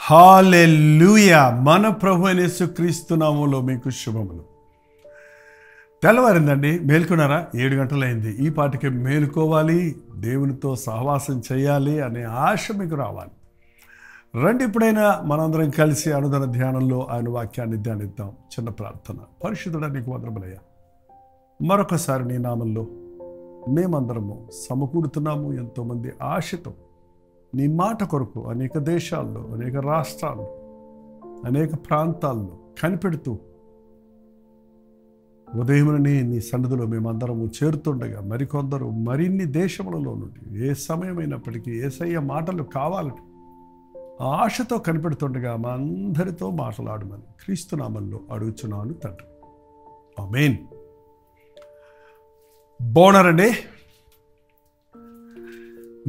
హల్లెలూయా. మన ప్రభు అయిన యేసుక్రీస్తు నామములో మీకు శుభములు. తెల్లవారిందండి, మేల్కొన్నారా? 7 గంటలైంది. ఈ పాటికి మేలుకోవాలి, దేవునితో సహవాసం చేయాలి అనే ఆశ మీకు రావాలి. రండి, ఇప్పుడైనా మనందరం కలిసి అనుదిన ధ్యానంలో ఆయన వాక్యాన్ని ధ్యానిద్దాం. చిన్న ప్రార్థన. పరిశుద్ధుడా, నీకు వందనములయ్యా. మరొకసారి నీ నామంలో మేమందరము సమకూడుతున్నాము. ఎంతోమంది ఆశతో నీ మాట కొరకు అనేక దేశాల్లో, అనేక రాష్ట్రాల్లో, అనేక ప్రాంతాల్లో కనిపెడుతూ ఉదయమునని నీ సన్నిధిలో మేమందరము చేరుతుండగా మరికొందరు మరిన్ని దేశములలో నుండి ఏ సమయమైనప్పటికీ యేసయ్య మాటలు కావాలని ఆశతో కనిపెడుతుండగా మా అందరితో మాట్లాడమని క్రీస్తు నామములో అడుగుచున్నాను తండ్రి. ఆమేన్. బాగున్నారండి?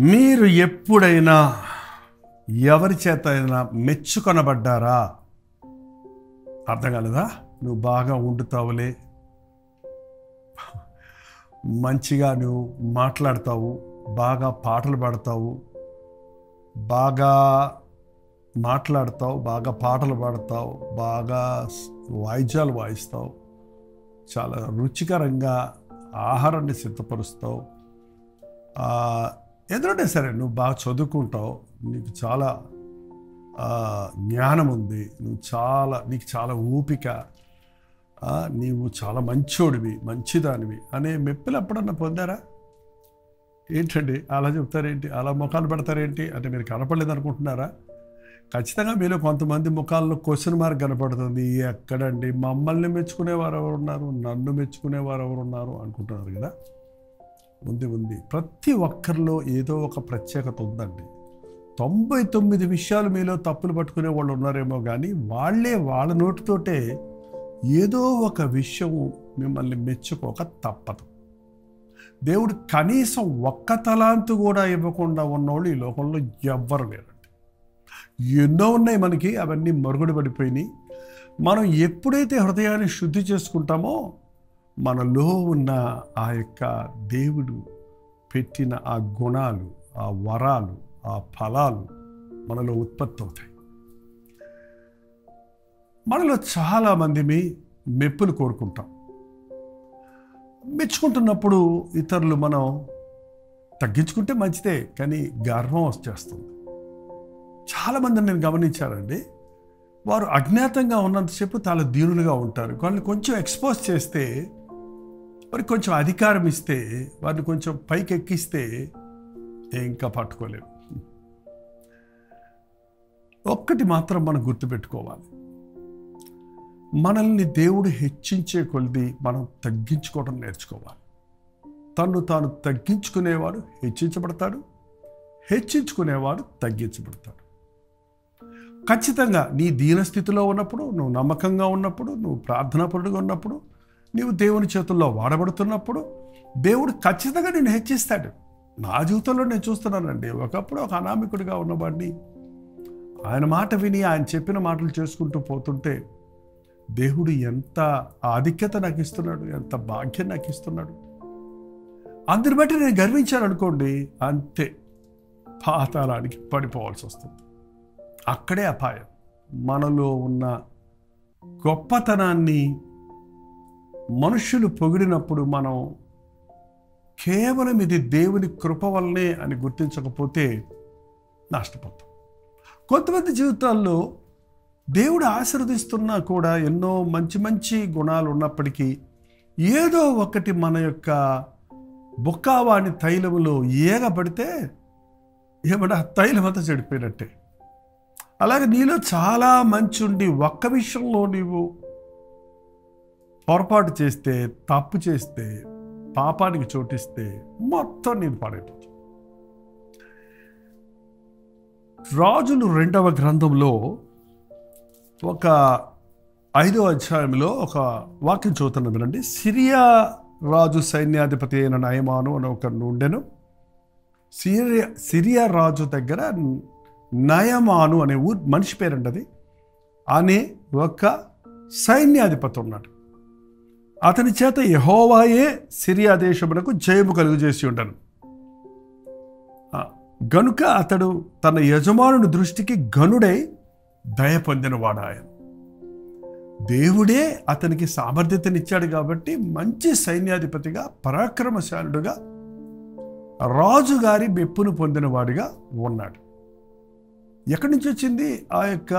మీరు ఎప్పుడైనా ఎవరి చేత అయినా మెచ్చుకొనబడ్డారా? అర్థం కాలేదా? నువ్వు బాగా వండుతావులే, మంచిగా నువ్వు మాట్లాడతావు, బాగా పాటలు పాడతావు, బాగా మాట్లాడతావు, బాగా పాటలు పాడతావు, బాగా వాయిద్యాలు వాయిస్తావు, చాలా రుచికరంగా ఆహారాన్ని సిద్ధపరుస్తావు, ఎదురుంటే సరే నువ్వు బాగా చదువుకుంటావు, నీకు చాలా జ్ఞానం ఉంది, నీకు చాలా ఓపిక, నీవు చాలా మంచోడివి, మంచిదానివి అనే మెప్పులు ఎప్పుడన్నా పొందారా? ఏంటండి అలా చెప్తారేంటి, అలా ముఖాలు పెడతారేంటి అంటే మీరు కనపడలేదు అనుకుంటున్నారా? ఖచ్చితంగా మీలో కొంతమంది ముఖాల్లో క్వశ్చన్ మార్క్ కనపడుతుంది. ఎక్కడండి మమ్మల్ని మెచ్చుకునేవారు ఎవరు ఉన్నారు, నన్ను మెచ్చుకునేవారు ఎవరు ఉన్నారు అనుకుంటున్నారు కదా. ఉంది. ప్రతి ఒక్కరిలో ఏదో ఒక ప్రత్యేకత ఉందండి. 99 విషయాలు మీలో తప్పులు పట్టుకునే వాళ్ళు ఉన్నారేమో కానీ వాళ్ళ నోటితోటే ఏదో ఒక విషయం మిమ్మల్ని మెచ్చుకోక తప్పదు. దేవుడు కనీసం ఒక్క తలాంతు కూడా ఇవ్వకుండా ఉన్నోళ్ళు ఈ లోకంలో ఎవ్వరు లేరండి. ఎన్నో ఉన్నాయి మనకి, అవన్నీ మరుగుడు పడిపోయినాయి. మనం ఎప్పుడైతే హృదయాన్ని శుద్ధి చేసుకుంటామో మనలో ఉన్న ఆ యొక్క దేవుడు పెట్టిన ఆ గుణాలు, ఆ వరాలు, ఆ ఫలాలు మనలో ఉత్పత్తి అవుతాయి. మనలో చాలామంది మెప్పులు కోరుకుంటాం. మెచ్చుకుంటున్నప్పుడు ఇతరులు మనం తగ్గించుకుంటే మంచిదే, కానీ గర్వం వచ్చేస్తుంది. చాలామందిని నేను గమనించానండి, వారు అజ్ఞాతంగా ఉన్నంతసేపు చాలా దీనులుగా ఉంటారు. వాళ్ళని కొంచెం ఎక్స్పోజ్ చేస్తే, వారికి కొంచెం అధికారం ఇస్తే, వారిని కొంచెం పైకి ఎక్కిస్తే ఇంకా పట్టుకోలేము. ఒక్కటి మాత్రం మనం గుర్తుపెట్టుకోవాలి, మనల్ని దేవుడు హెచ్చించే కొలది మనం తగ్గించుకోవడం నేర్చుకోవాలి. తను తాను తగ్గించుకునేవాడు హెచ్చించబడతాడు, హెచ్చించుకునేవాడు తగ్గించబడతాడు. ఖచ్చితంగా నీ దీనస్థితిలో ఉన్నప్పుడు, నువ్వు నమ్మకంగా ఉన్నప్పుడు, నువ్వు ప్రార్థనాపరుడుగా ఉన్నప్పుడు, నీవు దేవుని చేతుల్లో వాడబడుతున్నప్పుడు దేవుడు ఖచ్చితంగా నిన్ను హెచ్చిస్తాడు. నా జీవితంలో నేను చూస్తున్నానండి, ఒకప్పుడు ఒక అనామికుడిగా ఉన్నవాడిని ఆయన మాట విని ఆయన చెప్పిన మాటలు చేసుకుంటూ పోతుంటే దేవుడు ఎంత ఆధిక్యత నాకు ఇస్తున్నాడు, ఎంత భాగ్యం నాకు ఇస్తున్నాడు. అందుని బట్టి నేను గర్వించాను అనుకోండి, అంతే పాతాళానికి పడిపోవాల్సి వస్తుంది. అక్కడే అపాయం. మనలో ఉన్న గొప్పతనాన్ని మనుషులు పొగిడినప్పుడు మనం కేవలం ఇది దేవుని కృప వల్లనే అని గుర్తించకపోతే నష్టపోతాం. కొంతమంది జీవితాల్లో దేవుడు ఆశీర్వదిస్తున్నా కూడా ఎన్నో మంచి గుణాలు ఉన్నప్పటికీ ఏదో ఒకటి మన యొక్క బుక్కావాణి తైలములో ఏగబడితే ఏమన్నా తైలం అంతా చెడిపోయినట్టే. అలాగే నీలో చాలా మంచి ఉండి ఒక్క విషయంలో నీవు పొరపాటు చేస్తే, తప్పు చేస్తే, పాపానికి చోటిస్తే మొత్తం నీకు పాడైపోతుంది. రాజులు 2వ గ్రంథంలో ఒక 5వ అధ్యాయంలో ఒక వాక్యం చదువుతున్నాం వినండి. సిరియా రాజు సైన్యాధిపతి అయిన నయమాను అని ఒక నుండెను. సిరియా రాజు దగ్గర నయమాను అనే మనిషి పేరండి, అది అనే ఒక సైన్యాధిపతి ఉన్నాడు. అతని చేత యెహోవాయే సిరియా దేశమునకు జయము కలుగజేసి ఉండను. గనుక అతడు తన యజమానుని దృష్టికి ఘనుడై దయ పొందినవాడు ఆయన. దేవుడే అతనికి సామర్థ్యతనిచ్చాడు కాబట్టి మంచి సైన్యాధిపతిగా, పరాక్రమశాలుడుగా, రాజుగారి మెప్పును పొందినవాడిగా ఉన్నాడు. ఎక్కడి నుంచి వచ్చింది ఆ యొక్క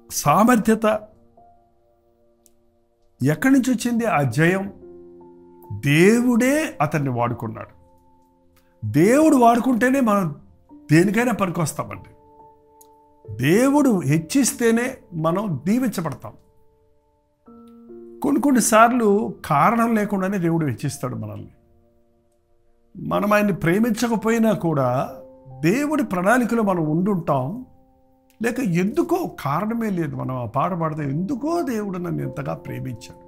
సామర్థ్యత? ఎక్కడి నుంచి వచ్చింది ఆ జయం? దేవుడే అతన్ని వాడుకున్నాడు. దేవుడు వాడుకుంటేనే మనం దేనికైనా పనికొస్తామండి. దేవుడు హెచ్చిస్తేనే మనం దీవించబడతాం. కొన్నిసార్లు కారణం లేకుండానే దేవుడు హెచ్చిస్తాడు మనల్ని. మనం ఆయన్ని ప్రేమించకపోయినా కూడా దేవుడి ప్రణాళికలో మనం ఉండుంటాం. లేక ఎందుకో కారణమే లేదు, మనం ఆ పాట పాడితే ఎందుకో దేవుడు నన్ను ఎంతగా ప్రేమించాడు.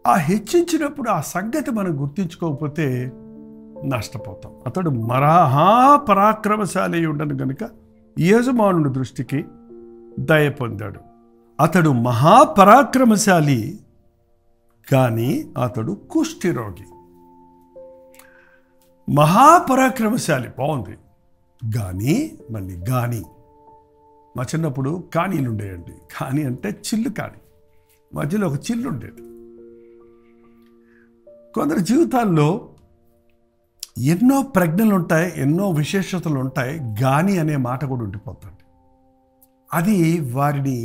ఆ హెచ్చించినప్పుడు ఆ సంగతి మనం గుర్తించుకోకపోతే నష్టపోతాం. అతడు మహాపరాక్రమశాలి ఉండను గనుక యజమానుడి దృష్టికి దయ పొందాడు. అతడు మహాపరాక్రమశాలి కానీ అతడు కుష్ఠిరోగి. మహాపరాక్రమశాలి బాగుంది, కానీ మా చిన్నప్పుడు కానీలు ఉండేయండి. కానీ అంటే చిల్లు, కానీ మధ్యలో ఒక చిల్లు ఉండేది. కొందరి జీవితాల్లో ఎన్నో ప్రజ్ఞలు ఉంటాయి, ఎన్నో విశేషతలు ఉంటాయి, గాని అనే మాట కూడా ఉండిపోతుంది. అది వారిని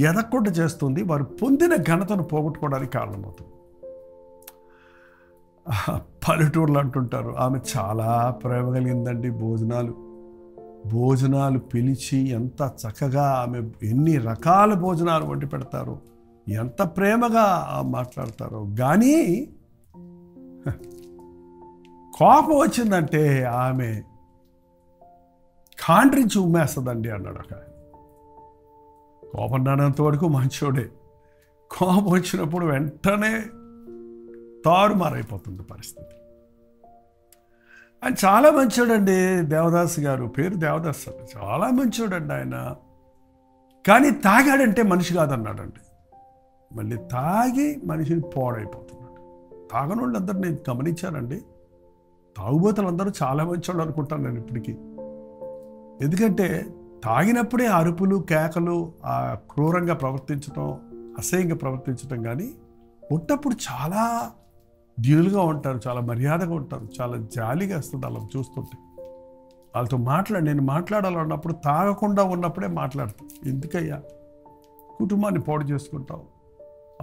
ఎదగకుండా చేస్తుంది, వారు పొందిన ఘనతను పోగొట్టుకోవడానికి కారణమవుతుంది. పల్లెటూర్లు అంటుంటారు, ఆమె చాలా ప్రేమ కలిగిందండి, భోజనాలు పిలిచి ఎంత చక్కగా ఆమె ఎన్ని రకాల భోజనాలు వండి పెడతారు, ఎంత ప్రేమగా మాట్లాడతారు. కానీ కోపం వచ్చిందంటే ఆమె కాండ్రించి ఉమ్మేస్తుందండి అన్నాడు ఒక ఆయన. కోపం రానంత వరకు మంచోడే, కోపం వచ్చినప్పుడు వెంటనే తారుమారైపోతుంది పరిస్థితి. ఆయన చాలా మంచోడండి, దేవదాస్ గారు, పేరు దేవదాస్ అండి, చాలా మంచోడండి ఆయన. కానీ తాగాడంటే మనిషి కాదన్నాడండి. మళ్ళీ తాగి మనిషిని పోడైపోతున్నాడు. తాగని వాళ్ళందరూ నేను గమనించానండి, తాగుబోతులందరూ చాలా మంచోళ్ళు అనుకుంటాను నేను ఇప్పటికీ. ఎందుకంటే తాగినప్పుడే అరుపులు, కేకలు, ఆ క్రూరంగా ప్రవర్తించడం, అసహ్యంగా ప్రవర్తించడం. కానీ ఉన్నప్పుడు చాలా డ్యూలుగా ఉంటారు, చాలా మర్యాదగా ఉంటారు, చాలా జాలిగా వస్తుంది అలా చూస్తుంటే. వాళ్ళతో నేను మాట్లాడాలన్నప్పుడు తాగకుండా ఉన్నప్పుడే మాట్లాడతాను. ఎందుకయ్యా కుటుంబాన్ని పాడు చేసుకుంటావు,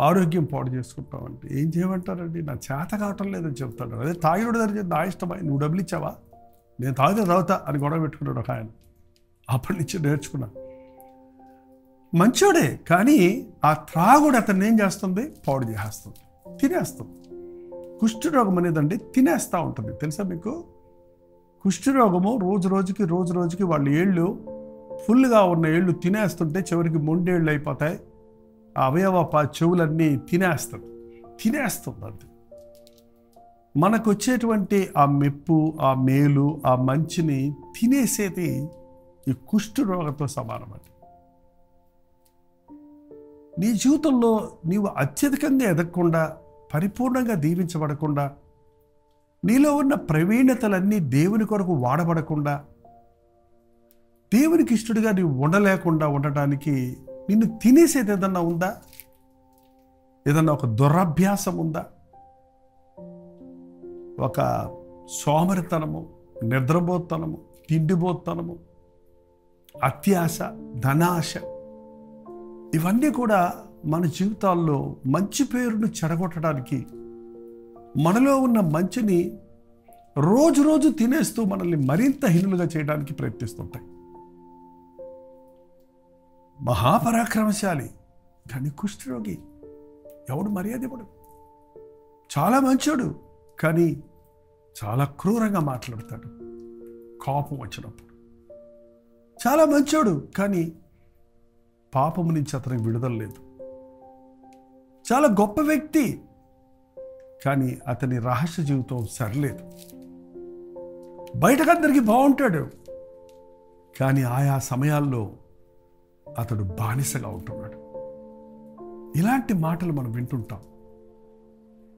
ఆరోగ్యం పాడు చేసుకుంటావు అంటే ఏం చేయమంటారండి, నా చేత కావటం లేదని చెప్తాడు. అదే తాగినోడు దగ్గర నా ఇష్టమై, నువ్వు డబ్బులు ఇచ్చావా, నేను తాగుతా అని గొడవ పెట్టుకున్నాడు ఒక ఆయన. అప్పటి నుంచి నేర్చుకున్నా. మంచోడే, కానీ ఆ త్రాగుడు అతన్ని ఏం చేస్తుంది, పాడు చేస్తుంది, తినేస్తుంది. కుష్ఠరోగం అనేదండి తినేస్తూ ఉంటుంది, తెలుసా మీకు? కుష్ఠరోగము రోజు రోజుకి వాళ్ళ ఏళ్ళు ఫుల్గా ఉన్న ఏళ్ళు తినేస్తుంటే చివరికి మొండేళ్ళు అయిపోతాయి. ఆ అవయవ చెవులన్నీ తినేస్తుంది. అది మనకు వచ్చేటువంటి ఆ మెప్పు, ఆ మేలు, ఆ మంచిని తినేసేది ఈ కుష్ఠరోగంతో సమానం. అది నీ జీవితంలో నీవు అత్యధికంగా ఎదగకుండా, పరిపూర్ణంగా దీవించబడకుండా, నీలో ఉన్న ప్రవీణతలన్నీ దేవుని కొరకు వాడబడకుండా, దేవునికి ఇష్టడుగా నీవు ఉండలేకుండా ఉండటానికి నిన్ను తినేసేది ఏదన్నా ఉందా? ఏదన్నా ఒక దురభ్యాసం ఉందా? ఒక సోమరితనము, నిద్రబోత్తనము, తిండిబోత్తనము, అత్యాశ, ధనాశ, ఇవన్నీ కూడా మన జీవితాల్లో మంచి పేరును చెడగొట్టడానికి, మనలో ఉన్న మంచిని రోజు తినేస్తూ మనల్ని మరింత హీనులుగా చేయడానికి ప్రయత్నిస్తుంటాయి. మహాపరాక్రమశాలి కానీ కుష్ఠరోగి, ఎవడు మర్యాద ఇవ్వడు. చాలా మంచోడు కానీ చాలా క్రూరంగా మాట్లాడతాడు కోపం వచ్చినప్పుడు. చాలా మంచోడు కానీ పాపము నుంచి అతనికి విడుదల లేదు. చాలా గొప్ప వ్యక్తి కానీ అతని రహస్య జీవితం సరిలేదు. బయటకందరికీ బాగుంటాడు కానీ ఆయా సమయాల్లో అతడు బానిసగా ఉంటున్నాడు. ఇలాంటి మాటలు మనం వింటుంటాం.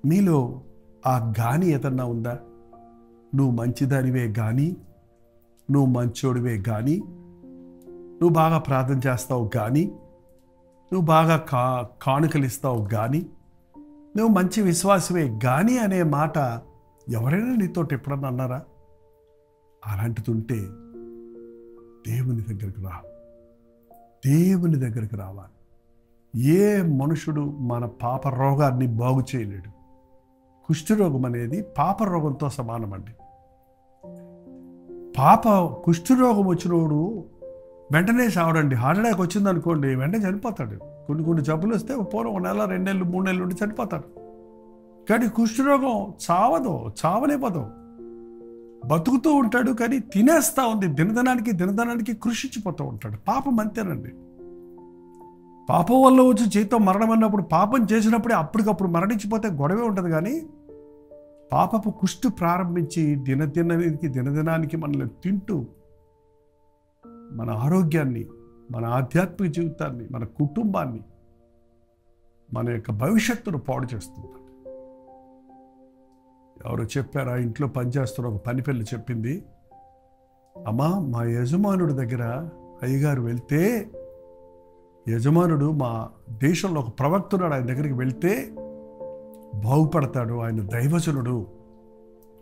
మీలో ఆ గాని ఏదన్నా ఉందా? నువ్వు మంచిదానివే కానీ, నువ్వు మంచోడివే కానీ, నువ్వు బాగా ప్రార్థన చేస్తావు కానీ, నువ్వు బాగా కానుకలు ఇస్తావు కానీ, నువ్వు మంచి విశ్వాసమే కానీ అనే మాట ఎవరైనా నీతో ఎప్పుడన్నా అన్నారా? అలాంటిది ఉంటే దేవుని దగ్గరికి రా. దేవుని దగ్గరికి రావాలి. ఏ మనుషుడు మన పాప రోగాన్ని బాగు చేయలేడు. కుష్ఠరోగం అనేది పాప రోగంతో సమానమండి. కుష్ఠరోగం వచ్చినోడు వెంటనే చావడండి. హార్ట్ అటాక్ వచ్చిందనుకోండి, వెంటనే చనిపోతాడు. కొన్ని జబ్బులు వస్తే పూర్వం 1 నెల, 2 నెలలు, 3 నెలలు ఉండి చనిపోతాడు. కానీ కుష్ఠరోగం చావనివ్వదు. బతుకుతూ ఉంటాడు, కానీ తినేస్తూ ఉంది. దినదినానికి కృషించిపోతూ ఉంటాడు. పాపం అంతేనండి. పాపం వల్ల వచ్చి జీవితం మరణం అన్నప్పుడు, పాపం చేసినప్పుడే అప్పటికప్పుడు మరణించిపోతే గొడవే ఉంటుంది. కానీ పాపపు కుష్టు ప్రారంభించి దినదినానికి మనల్ని తింటూ మన ఆరోగ్యాన్ని, మన ఆధ్యాత్మిక జీవితాన్ని, మన కుటుంబాన్ని, మన యొక్క భవిష్యత్తును పాడు చేస్తుంది. ఎవరో చెప్పారా, ఇంట్లో పనిచేస్తున్న ఒక పని పిల్ల చెప్పింది, అమ్మా మా యజమానుడి దగ్గర అయ్యగారు వెళ్తే, యజమానుడు మా దేశంలో ఒక ప్రవక్తున్నాడు, ఆయన దగ్గరికి వెళ్తే బాగుపడతాడు, ఆయన దైవజనుడు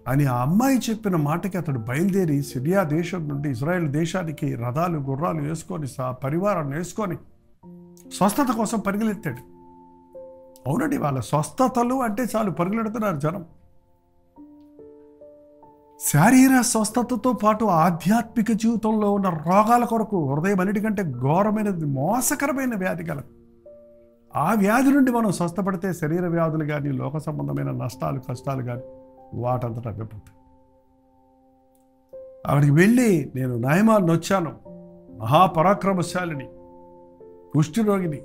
అని ఆ అమ్మాయి చెప్పిన మాటకి అతడు బయలుదేరి సిరియా దేశం నుండి ఇజ్రాయెల్ దేశానికి రథాలు గుర్రాలు వేసుకొని పరివారాన్ని వేసుకొని స్వస్థత కోసం పరిగెత్తాడు. అవునండి, వాళ్ళ స్వస్థతలు అంటే చాలు పరుగులెడుతున్నారు జనం. శారీర స్వస్థతతో పాటు ఆధ్యాత్మిక జీవితంలో ఉన్న రోగాల కొరకు, హృదయం అన్నిటికంటే ఘోరమైనది, మోసకరమైన వ్యాధి కలదు. ఆ వ్యాధి నుండి మనం స్వస్థపడితే శరీర వ్యాధులు కానీ, లోక సంబంధమైన నష్టాలు కష్టాలు కానీ వాటంతటా అవ్వపోతాయి. అక్కడికి వెళ్ళి నేను నయమాన్ని వచ్చాను, మహాపరాక్రమశాలిని, కుష్ఠరోగిని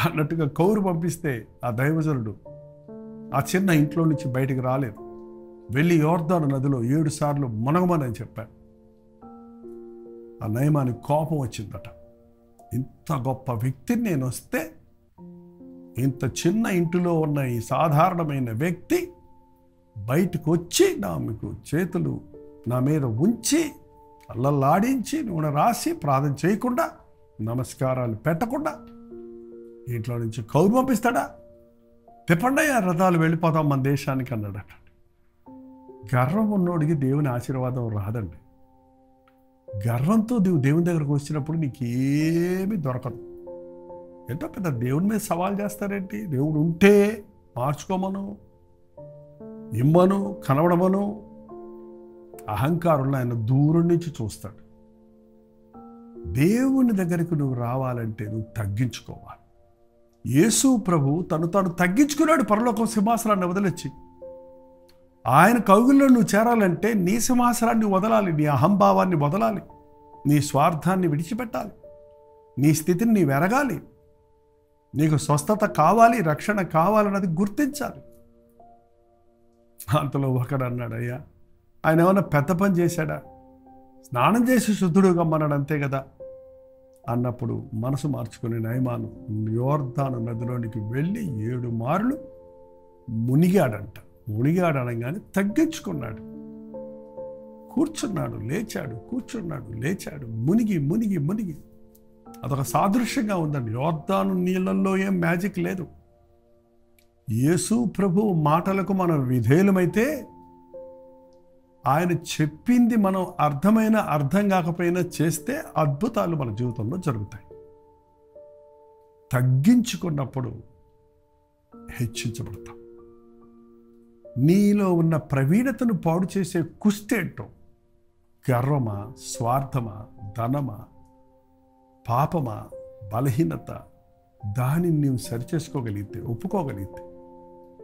అన్నట్టుగా కౌరు పంపిస్తే ఆ దైవజనుడు ఆ చిన్న ఇంట్లో నుంచి బయటికి రాలేదు. వెళ్ళి యోర్దాను నదిలో 7 సార్లు మునగమని చెప్పాడు. ఆ నయమానికి కోపం వచ్చిందట. ఇంత గొప్ప వ్యక్తిని నేను వస్తే, ఇంత చిన్న ఇంటిలో ఉన్న ఈ సాధారణమైన వ్యక్తి బయటకు వచ్చి మీకు చేతులు నా మీద ఉంచి అల్లల్లాడించి నూనె రాసి ప్రార్థన చేయకుండా, నమస్కారాలు పెట్టకుండా ఇంట్లో నుంచి కౌరు పంపిస్తాడా? తిప్పండి ఆ రథాలు, వెళ్ళిపోతాం మన దేశానికి అన్నాడట. గర్వం ఉన్నోడికి దేవుని ఆశీర్వాదం రాదండి. గర్వంతో దేవుని దగ్గరకు వచ్చినప్పుడు నీకేమీ దొరకదు. ఎంతో పెద్ద దేవుని మీద సవాల్ చేస్తారేంటి? దేవుడు ఉంటే మార్చుకోమను, ఇమ్మను, కనబడమను. అహంకారులను ఆయన దూరం నుంచి చూస్తాడు. దేవుని దగ్గరికి నువ్వు రావాలంటే నువ్వు తగ్గించుకోవాలి. యేసు ప్రభు తను తగ్గించుకున్నాడు. పరలోకం సింహాసనాన్ని వదిలిచ్చి ఆయన కౌగిల్లో నువ్వు చేరాలంటే నీ సింహాసనాన్ని వదలాలి, నీ అహంభావాన్ని వదలాలి, నీ స్వార్థాన్ని విడిచిపెట్టాలి, నీ స్థితిని నీవు ఎరగాలి. నీకు స్వస్థత కావాలి, రక్షణ కావాలన్నది గుర్తించాలి. అంతలో ఒకడు అన్నాడు, అయ్యా ఆయన ఏమన్నా పెద్ద పని చేశాడా? స్నానం చేసి శుద్ధుడు కమ్మన్నాడు, అంతే కదా అన్నప్పుడు మనసు మార్చుకుని నయమాను యోర్దాను నదిలోనికి వెళ్ళి 7 మార్లు మునిగాడంట. మునిగాడనగానే తగ్గించుకున్నాడు. కూర్చున్నాడు, లేచాడు, కూర్చున్నాడు, లేచాడు, మునిగి మునిగి మునిగి. అదొక సాదృశ్యంగా ఉందండి. యోర్దాను నీళ్ళల్లో ఏం మ్యాజిక్ లేదు. యేసు ప్రభు మాటలకు మనం విధేయులమైతే, ఆయన చెప్పింది మనం అర్థం కాకపోయినా చేస్తే అద్భుతాలు మన జీవితంలో జరుగుతాయి. తగ్గించుకున్నప్పుడు హెచ్చించబడతాం. నీలో ఉన్న ప్రవీణతను పాడు చేసే కుస్తేంటో, గర్వమా, స్వార్థమా, ధనమా, పాపమా, బలహీనత, దానిని నీవు సరిచేసుకోగలిగితే, ఒప్పుకోగలిగితే,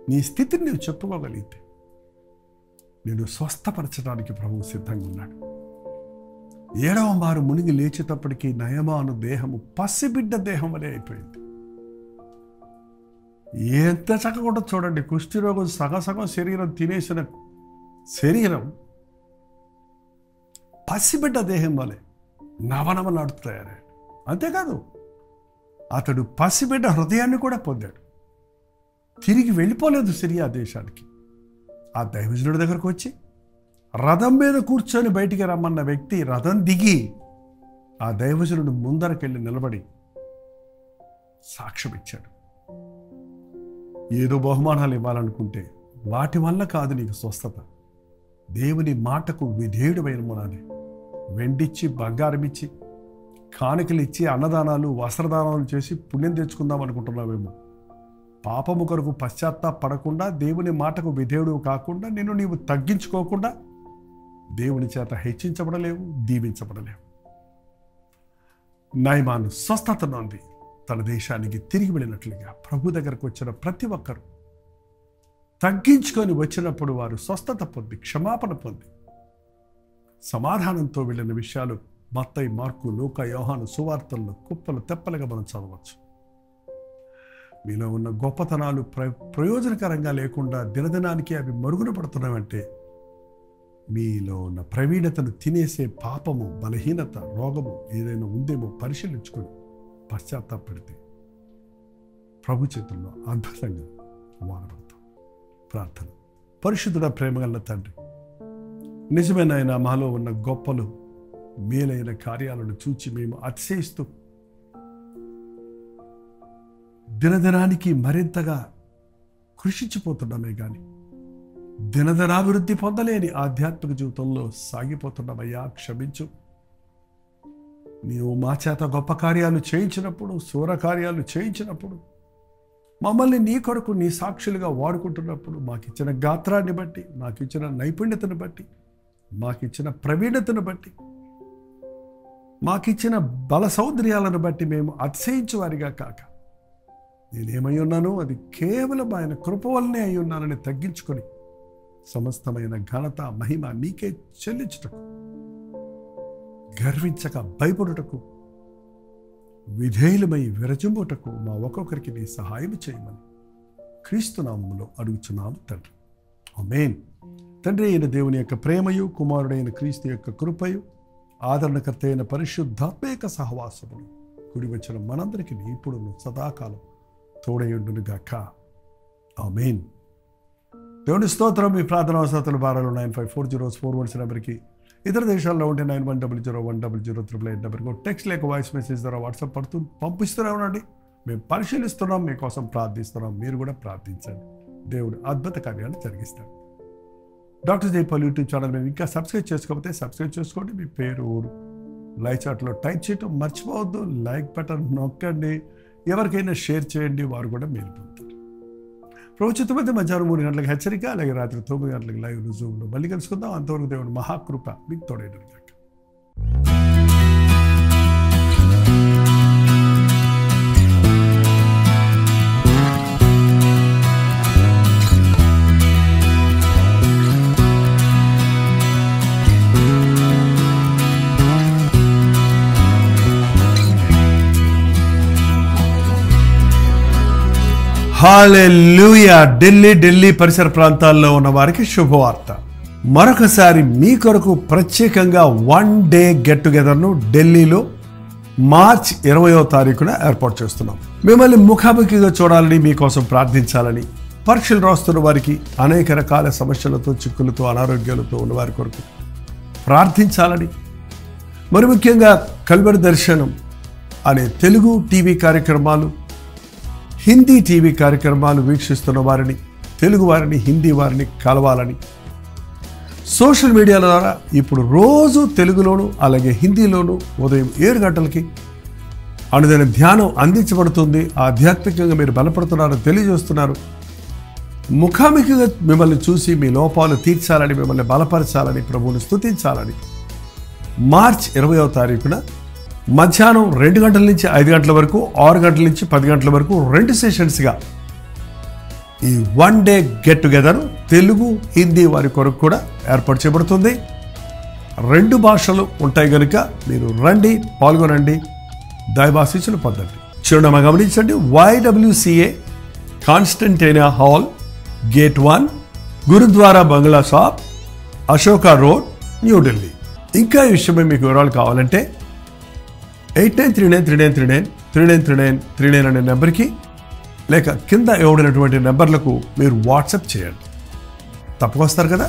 నీ స్థితిని నీవు చెప్పుకోగలిగితే, నేను స్వస్థపరచడానికి ప్రభువు సిద్ధంగా ఉన్నాడు. 7వ మారు మునిగి లేచేటప్పటికీ నయమాను దేహము పసిబిడ్డ దేహం వలె అయిపోయింది. ఎంత చక్కగా ఉంటుంది చూడండి. కుష్ఠరోగం సగం శరీరం తినేసిన శరీరం పసిబిడ్డ దేహం వలె నవనవలాడుతూ తయారయ్యాడు. అంతేకాదు, అతడు పసిబిడ్డ హృదయాన్ని కూడా పొందాడు. తిరిగి వెళ్ళిపోలేదు సిరియా దేశానికి. ఆ దైవజనుడి దగ్గరకు వచ్చి రథం మీద కూర్చొని బయటికి రమ్మన్న వ్యక్తి రథం దిగి ఆ దైవజనుడు ముందరకెళ్ళి నిలబడి సాక్ష్యం ఇచ్చాడు. ఏదో బహుమానాలు ఇవ్వాలనుకుంటే వాటి వల్ల కాదు నీకు స్వస్థత. దేవుని మాటకు విధేయుడమైన మనని వెండిచ్చి బంగారం ఇచ్చి కానుకలు ఇచ్చి అన్నదానాలు వస్త్రదానాలు చేసి పుణ్యం తెచ్చుకుందాం అనుకుంటున్నావేమో. పాపము కొరకు పశ్చాత్తాపడకుండా దేవుని మాటకు విధేయుడు కాకుండా నిన్ను నీవు తగ్గించుకోకుండా దేవుని చేత హెచ్చించబడలేవు, దీవించబడలేవు. నయమాను స్వస్థత నొంది తన దేశానికి తిరిగి వెళ్ళినట్లుగా ప్రభు దగ్గరకు వచ్చిన ప్రతి ఒక్కరూ తగ్గించుకొని వచ్చినప్పుడు వారు స్వస్థత పొంది క్షమాపణ పొంది సమాధానంతో వెళ్ళిన విషయాలు మత్తయి, మార్కు, లూకా, యోహాను సువార్తల్లో కుప్పలు తెప్పలుగా మనం చదవచ్చు. మీలో ఉన్న గొప్పతనాలు ప్రయోజనకరంగా లేకుండా దినదినానికి అవి మరుగున పడుతున్నాయంటే మీలో ఉన్న ప్రవీణతను తినేసే పాపము, బలహీనత, రోగము ఏదైనా ఉందేమో పరిశీలించుకొని పశ్చాత్తాపడితే ప్రభు చేతుల్లో అద్భుతంగా వాడబడతాం. ప్రార్థన. పరిశుద్ధుడ, ప్రేమగల తండ్రి, నిజమైన ఆయన మాలో ఉన్న గొప్పలు మేలైన కార్యాలను చూచి మేము అతిశయిస్తూ దినదినానికి మరింతగా కృషించిపోతున్నామే కానీ దినదినాభివృద్ధి పొందలేని ఆధ్యాత్మిక జీవితంలో సాగిపోతున్నామయ్యా. క్షమించు. నీవు మా చేత గొప్ప కార్యాలు చేయించినప్పుడు, శూర కార్యాలు చేయించినప్పుడు, మమ్మల్ని నీ కొరకు నీ సాక్షులుగా వాడుకుంటున్నప్పుడు మాకిచ్చిన గాత్రాన్ని బట్టి, మాకిచ్చిన నైపుణ్యతను బట్టి, మాకిచ్చిన ప్రవీణతను బట్టి, మాకిచ్చిన బల సౌందర్యాలను బట్టి మేము అతిశయించేవారిగా కాక నేనేమై ఉన్నానో అది కేవలం ఆయన కృప వల్లనే అయి ఉన్నానని తగ్గించుకొని సమస్తమైన ఘనత, మహిమ నీకే చెల్లించుటకు, గర్వించక భయపడుటకు, విధేయులమై విరజింపుటకు మా ఒక్కొక్కరికి నీ సహాయం చేయమని క్రీస్తు నామములో అడుగుచున్నాము తండ్రి. ఆమేన్. తండ్రి అయిన దేవుని యొక్క ప్రేమయు, కుమారుడైన క్రీస్తు యొక్క కృపయు, ఆదరణకర్త అయిన పరిశుద్ధాత్మ యొక్క సహవాసమును కూడి వచ్చిన మనందరికీ ఇప్పుడు సదాకాలం తోడయుండును గాక. ఆమేన్. దేవుని స్తోత్రం. మీ ప్రార్థన అవసరాల భారాలు 954041 నెంబర్కి, ఇతర దేశాల్లో ఉంటే 9100100088 నెంబర్కి టెక్స్ట్ లేక వాయిస్ మెసేజ్ ద్వారా వాట్సాప్ పంపిస్తూనే ఉండండి. మేము పరిశీలిస్తున్నాం, మీకోసం ప్రార్థిస్తున్నాం. మీరు కూడా ప్రార్థించండి. దేవుడు అద్భుత కార్యాలు జరిగిస్తాడు. డాక్టర్ జైపాల్ యూట్యూబ్ ఛానల్ మేము ఇంకా సబ్స్క్రైబ్ చేసుకోకపోతే సబ్స్క్రైబ్ చేసుకోండి. మీ పేరు, ఊరు లైవ్ చాట్లో టైప్ చేయటం మర్చిపోవద్దు. లైక్ బటన్ నొక్కండి. ఎవరికైనా షేర్ చేయండి, వారు కూడా మేలు పొందుతారు. ప్రభుత్వం మధ్య మధ్యాహ్నం 3 గంటలకు హెచ్చరిక, అలాగే రాత్రి 9 గంటలకు లైవ్ రుజువులో మళ్ళీ కలుసుకుందాం. అంతవరకు దేవుడు మహాకృప మీకు తోడైనది కాక. హల్లెలూయా. ఢిల్లీ పరిసర ప్రాంతాల్లో ఉన్న వారికి శుభవార్త. మరొకసారి మీ కొరకు ప్రత్యేకంగా 1 డే గెట్ టుగెదర్ను ఢిల్లీలో మార్చి 20వ తారీఖున ఏర్పాటు చేస్తున్నాం. మిమ్మల్ని ముఖాముఖిగా చూడాలని, మీకోసం ప్రార్థించాలని, పరీక్షలు రాస్తున్న వారికి, అనేక రకాల సమస్యలతో, చిక్కులతో, అనారోగ్యాలతో ఉన్న వారి కొరకు ప్రార్థించాలని, మరి ముఖ్యంగా కల్వరి దర్శనం అనే తెలుగు టీవీ కార్యక్రమాలు, హిందీ టీవీ కార్యక్రమాలు వీక్షిస్తున్న వారిని, తెలుగు వారిని, హిందీ వారిని కలవాలని, సోషల్ మీడియా ద్వారా ఇప్పుడు రోజు తెలుగులోను అలాగే హిందీలోను ఉదయం 7 గంటలకి అనుదిన ధ్యానం అందించబడుతుంది. ఆధ్యాత్మికంగా మీరు బలపడుతున్నారని తెలియజేస్తున్నారు. ముఖాముఖిగా మిమ్మల్ని చూసి మీ లోపాలు తీర్చాలని, మిమ్మల్ని బలపరచాలని, ప్రభువుని స్తుతించాలని మార్చి 20వ తారీఖున మధ్యాహ్నం 2 గంటల నుంచి 5 గంటల వరకు, 6 గంటల నుంచి 10 గంటల వరకు 2 సెషన్స్గా ఈ 1 day get together Telugu, Hindi వారి కొరకు కూడా ఏర్పాటు చేయబడుతుంది. 2 భాషలు ఉంటాయి కనుక మీరు రండి, పాల్గొనండి, దైవాశీస్సులు పొందండి. చిరునామా గమనించండి. YWCA కాన్స్టంటైనా హాల్, గేట్ 1, గురుద్వారా బంగ్లా షాప్, అశోకా రోడ్, న్యూఢిల్లీ. ఇంకా ఈ విషయమై మీకు వివరాలు కావాలంటే 8939393939 అనే నెంబర్కి లేక కింద ఇవ్వబడినటువంటి నెంబర్లకు మీరు వాట్సాప్ చేయండి. తప్పకొస్తారు కదా.